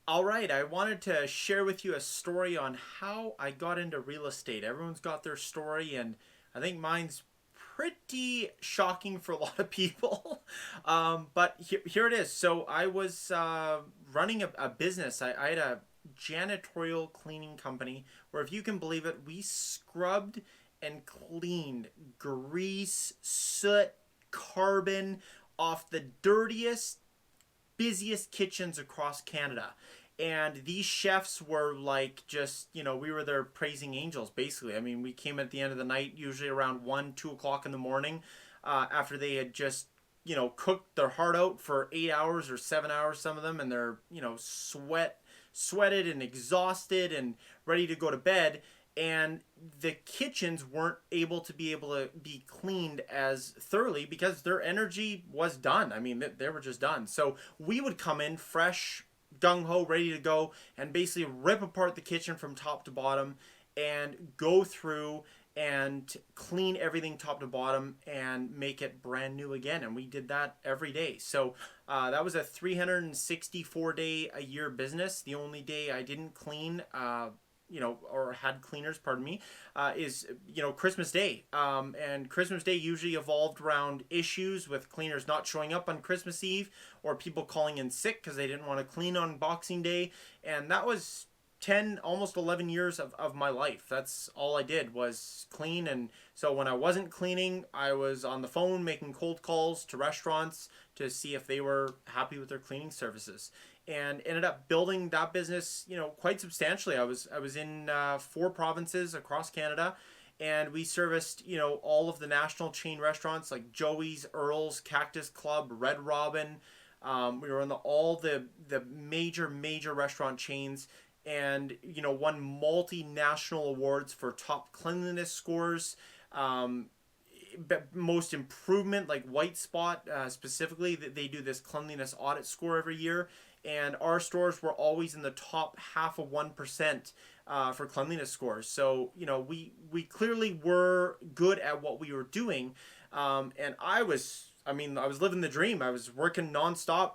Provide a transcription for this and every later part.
All right, I wanted to share with you a story on how I got into real estate. Everyone's got their story, and I think mine's pretty shocking for a lot of people. But here it is. So I was running a business. I had a janitorial cleaning company where, if you can believe it, we scrubbed and cleaned grease, soot, carbon off the dirtiest, busiest kitchens across Canada. And these chefs were like, just, we were their praising angels, basically. I mean, we came at the end of the night, usually around 1, 2 o'clock in the morning, after they had just, cooked their heart out for 8 hours or 7 hours, some of them, and they're, sweated and exhausted and ready to go to bed. And the kitchens weren't able to be cleaned as thoroughly because their energy was done. I mean, they were just done. So we would come in fresh, gung ho, ready to go, and basically rip apart the kitchen from top to bottom and go through and clean everything top to bottom and make it brand new again. And we did that every day. So that was a 364-day a year business. The only day I didn't clean, or had cleaners, pardon me, is, Christmas Day. And Christmas Day usually evolved around issues with cleaners not showing up on Christmas Eve, or people calling in sick because they didn't want to clean on Boxing Day. And that was 10, almost 11 years of my life. That's all I did was clean. And so when I wasn't cleaning, I was on the phone making cold calls to restaurants to see if they were happy with their cleaning services, and ended up building that business, quite substantially. I was in 4 provinces across Canada, and we serviced, all of the national chain restaurants like Joey's, Earl's, Cactus Club, Red Robin. We were in all the major restaurant chains, and won multinational awards for top cleanliness scores. Most improvement, like White Spot, specifically, that they do this cleanliness audit score every year, and our stores were always in the top half of 1% for cleanliness scores. So we clearly were good at what we were doing, and I was living the dream. I was working nonstop,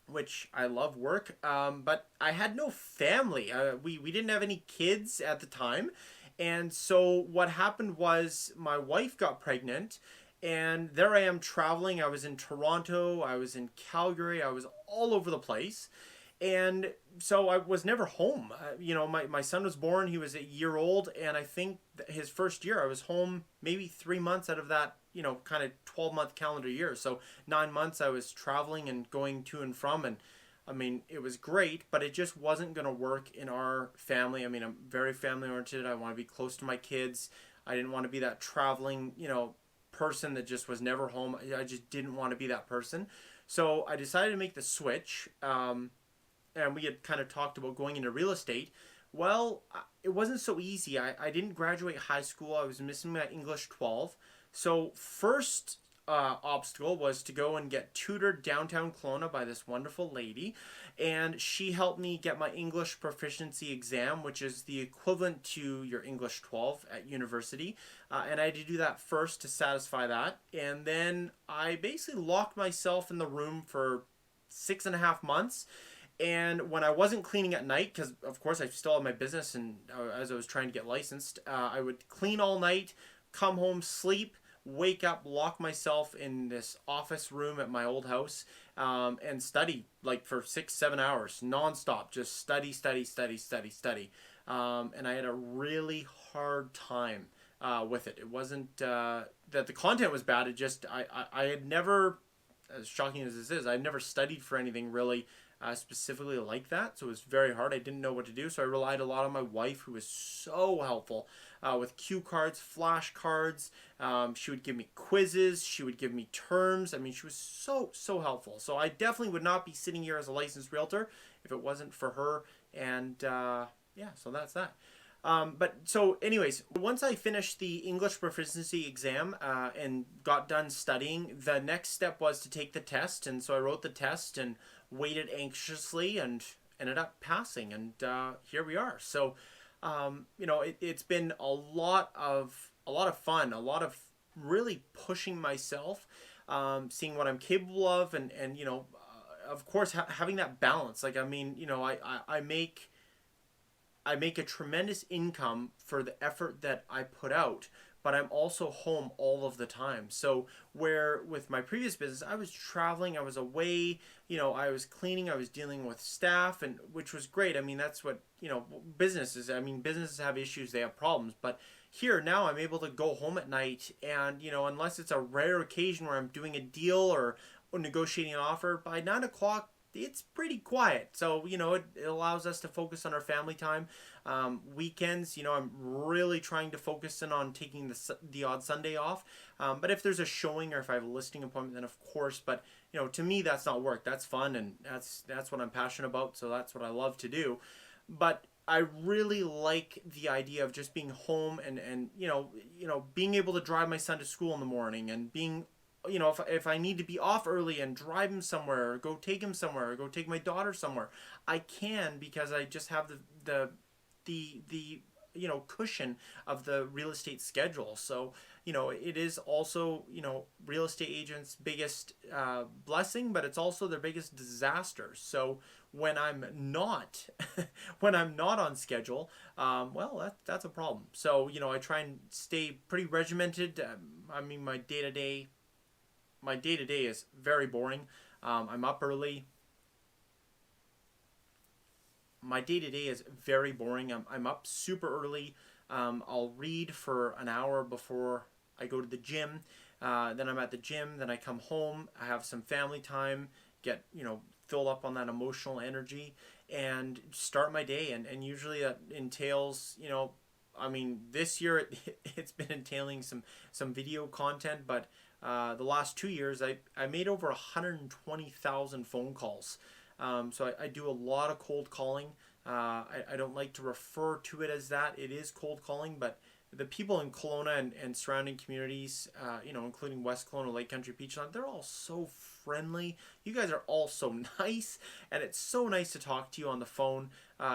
which I love work, but I had no family. We didn't have any kids at the time. And so what happened was my wife got pregnant, and there I am traveling. I was in Toronto, I was in Calgary, I was all over the place. And so I was never home. My son was born, he was a year old, and I think his first year I was home maybe 3 months out of that, kind of 12-month calendar year. So 9 months I was traveling and going to and from, and I mean, it was great, but it just wasn't going to work in our family. I mean, I'm very family oriented. I want to be close to my kids. I didn't want to be that traveling, person that just was never home. I just didn't want to be that person. So I decided to make the switch. And we had kind of talked about going into real estate. Well, it wasn't so easy. I didn't graduate high school. I was missing my English 12. So first obstacle was to go and get tutored downtown Kelowna by this wonderful lady, and she helped me get my English proficiency exam, which is the equivalent to your English 12 at university. And I had to do that first to satisfy that, and then I basically locked myself in the room for 6.5 months. And when I wasn't cleaning at night, because of course I still had my business, and as I was trying to get licensed, I would clean all night, come home, sleep, wake up, lock myself in this office room at my old house, and study like for 6, 7 hours nonstop. Just study, study, study, study, study. And I had a really hard time with it. It wasn't that the content was bad. It just I had never, as shocking as this is, I'd never studied for anything really specifically like that. So it was very hard. I didn't know what to do. So I relied a lot on my wife, who was so helpful with cue cards, flashcards. She would give me quizzes. She would give me terms. I mean, she was so helpful. So I definitely would not be sitting here as a licensed realtor if it wasn't for her. And yeah, so that's that. But so anyways, once I finished the English proficiency exam and got done studying, the next step was to take the test. And so I wrote the test and waited anxiously and ended up passing. And here we are. So, it's been a lot of fun, a lot of really pushing myself, seeing what I'm capable of, and of course, having that balance. Like, I mean, I make a tremendous income for the effort that I put out, but I'm also home all of the time. So where with my previous business, I was traveling, I was away, I was cleaning, I was dealing with staff, and which was great. I mean, that's what, businesses, I mean, businesses have issues, they have problems, but here now I'm able to go home at night and, unless it's a rare occasion where I'm doing a deal or negotiating an offer, by 9 o'clock, it's pretty quiet. So, it allows us to focus on our family time. Weekends, I'm really trying to focus in on taking the odd Sunday off. But if there's a showing or if I have a listing appointment, then of course. But, to me, that's not work. That's fun, and that's what I'm passionate about. So that's what I love to do. But I really like the idea of just being home and being able to drive my son to school in the morning and being if I need to be off early and drive him somewhere or go take him somewhere or go take my daughter somewhere, I can, because I just have the cushion of the real estate schedule. So it is also real estate agents' biggest blessing, but it's also their biggest disaster. So when I'm not when I'm not on schedule, well, that's a problem. So I try and stay pretty regimented. I mean, my day to day is very boring. I'm up early. My day to day is very boring. I'm up super early. I'll read for an hour before I go to the gym. Then I'm at the gym. Then I come home. I have some family time. Get fill up on that emotional energy and start my day. And usually that entails I mean, this year it's been entailing some video content, but the last 2 years, I made over 120,000 phone calls. So I do a lot of cold calling. I don't like to refer to it as that. It is cold calling, but the people in Kelowna and surrounding communities, including West Kelowna, Lake Country, Peachland, they're all so friendly. You guys are all so nice, and it's so nice to talk to you on the phone.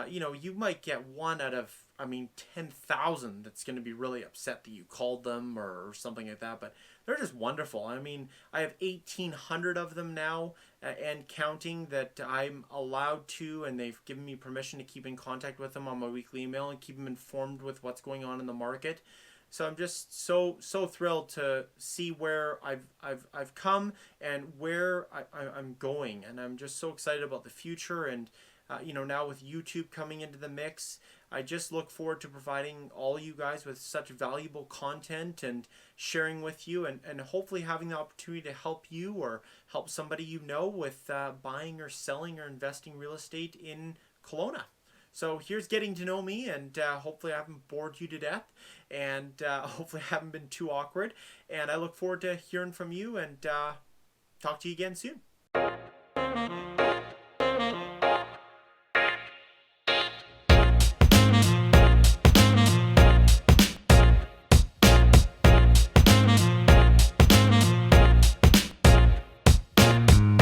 You might get one out of, 10,000 that's going to be really upset that you called them or something like that, but they're just wonderful. I mean, I have 1,800 of them now and counting that I'm allowed to, and they've given me permission to keep in contact with them on my weekly email and keep them informed with what's going on in the market. So I'm just so thrilled to see where I've come and where I'm going, and I'm just so excited about the future. And now with YouTube coming into the mix, I just look forward to providing all you guys with such valuable content and sharing with you, and hopefully having the opportunity to help you or help somebody with buying or selling or investing real estate in Kelowna. So here's getting to know me, and hopefully I haven't bored you to death, and hopefully I haven't been too awkward. And I look forward to hearing from you, and talk to you again soon.